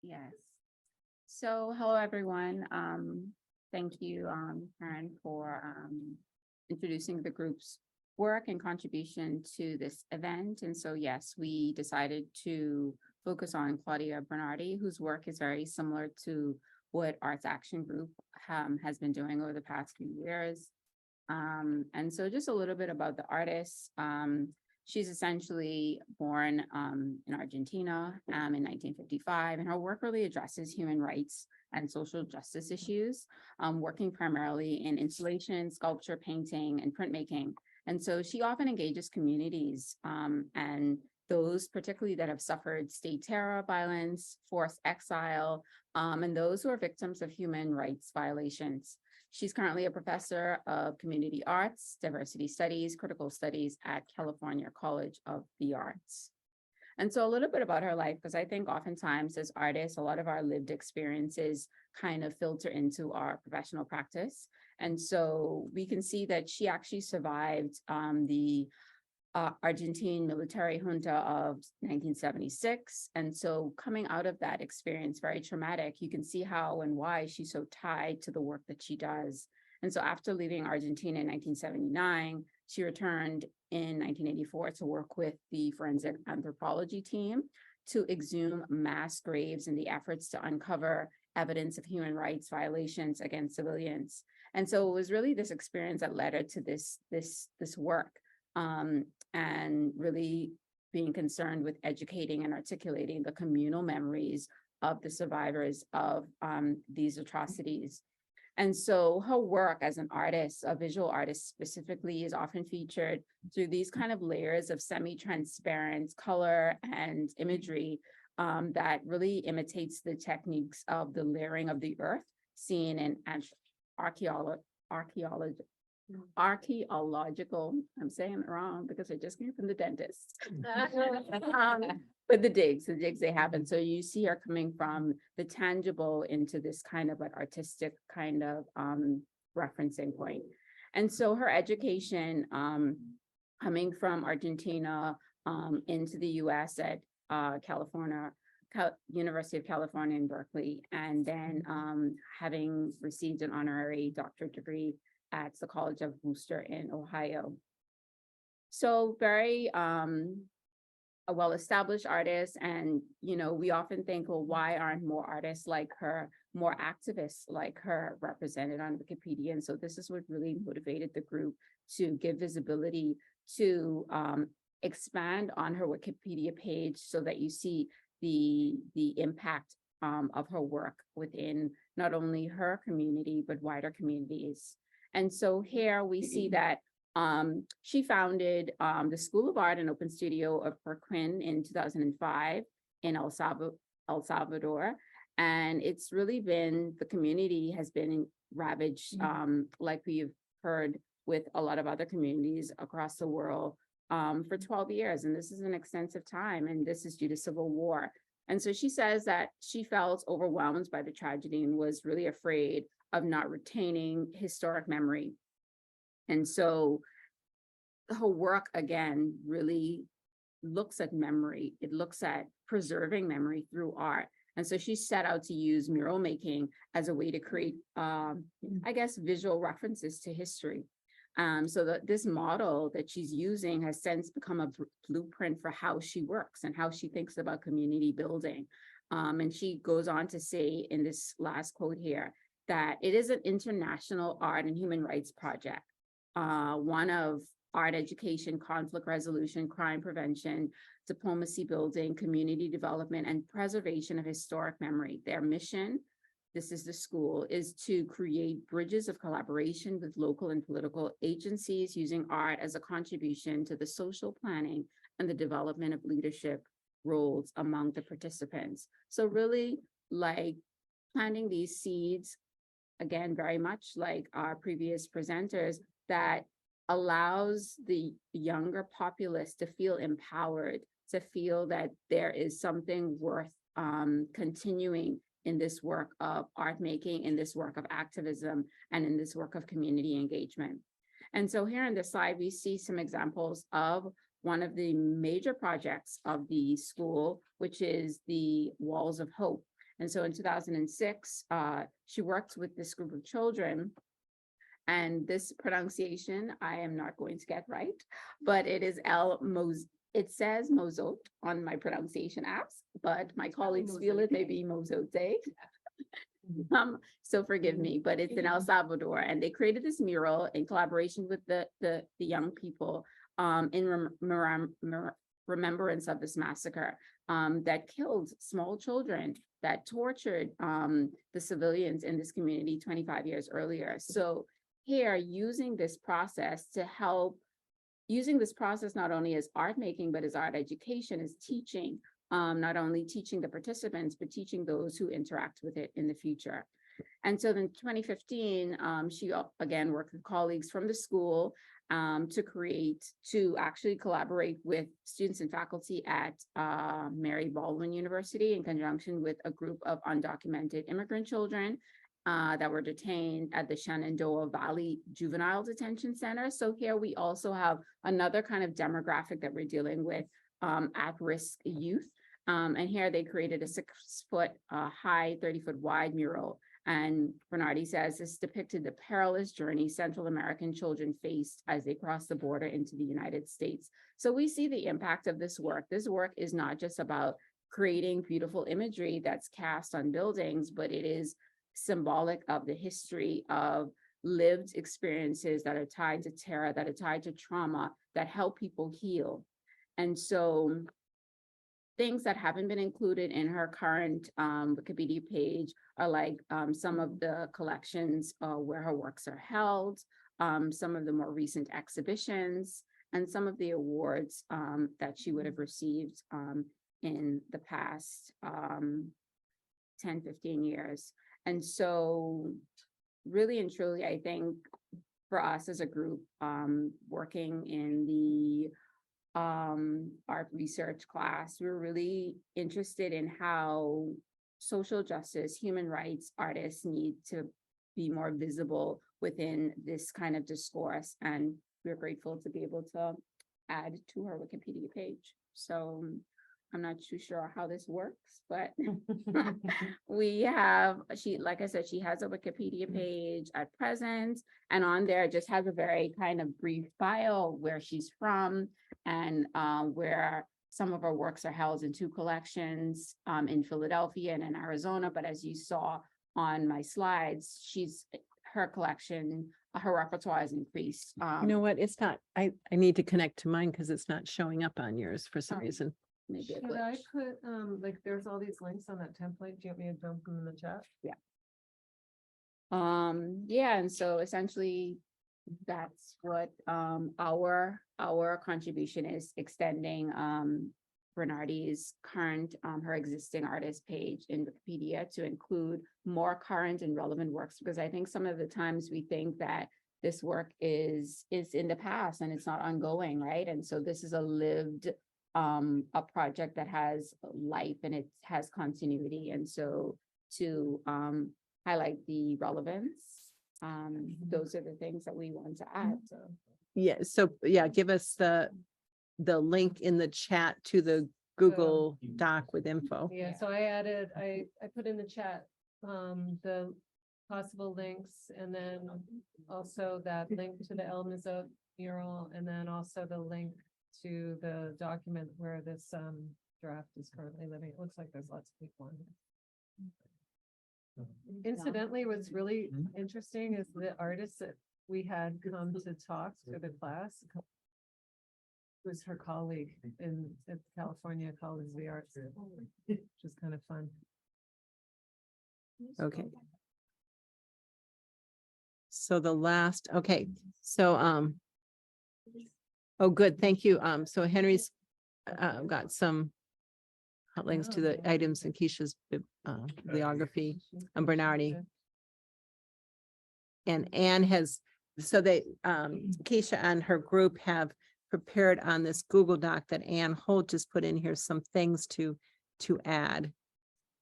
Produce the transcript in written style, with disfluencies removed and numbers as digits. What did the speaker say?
Yes. So, hello everyone. Thank you, Karen, for introducing the group's work and contribution to this event. And so, yes, we decided to focus on Claudia Bernardi, whose work is very similar to what Arts Action Group has been doing over the past few years. And so just a little bit about the artist. She's essentially born in Argentina in 1955, and her work really addresses human rights and social justice issues, working primarily in installation, sculpture, painting, and printmaking. And so she often engages communities and those particularly that have suffered state terror, violence, forced exile, and those who are victims of human rights violations. She's currently a professor of community arts, diversity studies, critical studies at California College of the Arts. And so a little bit about her life, because I think oftentimes as artists, a lot of our lived experiences kind of filter into our professional practice. And so we can see that she actually survived the Argentine military junta of 1976. And so coming out of that experience, very traumatic, you can see how and why she's so tied to the work that she does. And so after leaving Argentina in 1979, she returned in 1984 to work with the forensic anthropology team to exhume mass graves in the efforts to uncover evidence of human rights violations against civilians. And so it was really this experience that led her to this work. And really being concerned with educating and articulating the communal memories of the survivors of these atrocities. And so her work as an artist, a visual artist specifically, is often featured through these kind of layers of semi-transparent color and imagery that really imitates the techniques of the layering of the earth seen in archaeological, I'm saying it wrong because I just came from the dentist. But the digs they happen. So you see her coming from the tangible into this kind of like artistic kind of referencing point. And so her education coming from Argentina into the US at University of California in Berkeley, and then having received an honorary doctorate degree at the College of Wooster in Ohio. So very a well-established artist. And, you know, we often think, well, why aren't more artists like her, more activists like her represented on Wikipedia? And so this is what really motivated the group to give visibility to expand on her Wikipedia page so that you see the impact of her work within not only her community, but wider communities. And so here we see that she founded the School of Art and Open Studio of Perquin in 2005 in El Salvador. And it's really been, the community has been ravaged, like we've heard with a lot of other communities across the world for 12 years. And this is an extensive time, and this is due to civil war. And so she says that she felt overwhelmed by the tragedy and was really afraid of not retaining historic memory. And so her work, again, really looks at memory. It looks at preserving memory through art. And so she set out to use mural making as a way to create, I guess, visual references to history. So that this model that she's using has since become a blueprint for how she works and how she thinks about community building. And she goes on to say in this last quote here, that it is an international art and human rights project, one of art education, conflict resolution, crime prevention, diplomacy building, community development, and preservation of historic memory. Their mission, this is the school, is to create bridges of collaboration with local and political agencies using art as a contribution to the social planning and the development of leadership roles among the participants. So really like planting these seeds, again, very much like our previous presenters, that allows the younger populace to feel empowered, to feel that there is something worth continuing in this work of art making, in this work of activism, and in this work of community engagement. And so here on this slide, we see some examples of one of the major projects of the school, which is the Walls of Hope. And so in 2006, she worked with this group of children. And this pronunciation, I am not going to get right, but it is it says Mozot on my pronunciation apps, but my colleagues feel it may be Mozote. So forgive me, but it's in El Salvador, and they created this mural in collaboration with the young people in remembrance of this massacre that killed small children, that tortured the civilians in this community 25 years earlier. So here, using this process to help, using this process not only as art making, but as art education, as teaching, not only teaching the participants, but teaching those who interact with it in the future. And so in 2015, she again worked with colleagues from the school to actually collaborate with students and faculty at Mary Baldwin University in conjunction with a group of undocumented immigrant children that were detained at the Shenandoah Valley Juvenile Detention Center. So here we also have another kind of demographic that we're dealing with, at-risk youth. And here they created a 6-foot high, 30-foot wide mural. And Bernardi says this depicted the perilous journey Central American children faced as they crossed the border into the United States. So we see the impact of this work. This work is not just about creating beautiful imagery that's cast on buildings, but it is symbolic of the history of lived experiences that are tied to terror, that are tied to trauma, that help people heal. And so things that haven't been included in her current Wikipedia page are like some of the collections where her works are held, some of the more recent exhibitions, and some of the awards that she would have received in the past 10, 15 years. And so really and truly, I think for us as a group working in the art research class, we're really interested in how social justice, human rights artists need to be more visible within this kind of discourse. And we're grateful to be able to add to her Wikipedia page. So I'm not too sure how this works, but we have, like I said, she has a Wikipedia page at present, and on there it just has a very kind of brief bio, where she's from, and where some of her works are held in 2 collections in Philadelphia and in Arizona. But as you saw on my slides, her collection, her repertoire has increased. You know what? It's not, I need to connect to mine because it's not showing up on yours for some reason. Maybe a Should I glitch. put, like, there's all these links on that template. Do you want me to dump them in the chat? Yeah, and so essentially that's what our contribution is, extending Bernardi's current her existing artist page in Wikipedia to include more current and relevant works, because I think some of the times we think that this work is in the past and it's not ongoing, right? And so this is a lived a project that has life and it has continuity. And so to highlight the relevance, those are the things that we want to add. So. Yeah, so yeah, give us the link in the chat to the Google Doc with info. Yeah, so I added, I put in the chat the possible links, and then also that link to the El Mizot mural, and then also the link to the document where this draft is currently living. It looks like there's lots of people on here. Incidentally, what's really interesting is the artist that we had come to talk to the class was her colleague at California College of the Arts, which is kind of fun. Okay. So the last, okay, so oh, good, thank you. So Henry's got some hot links to the items in Keisha's bibliography on Bernardi. And Anne has, so they, Keisha and her group have prepared on this Google Doc that Anne Holt just put in here some things to add.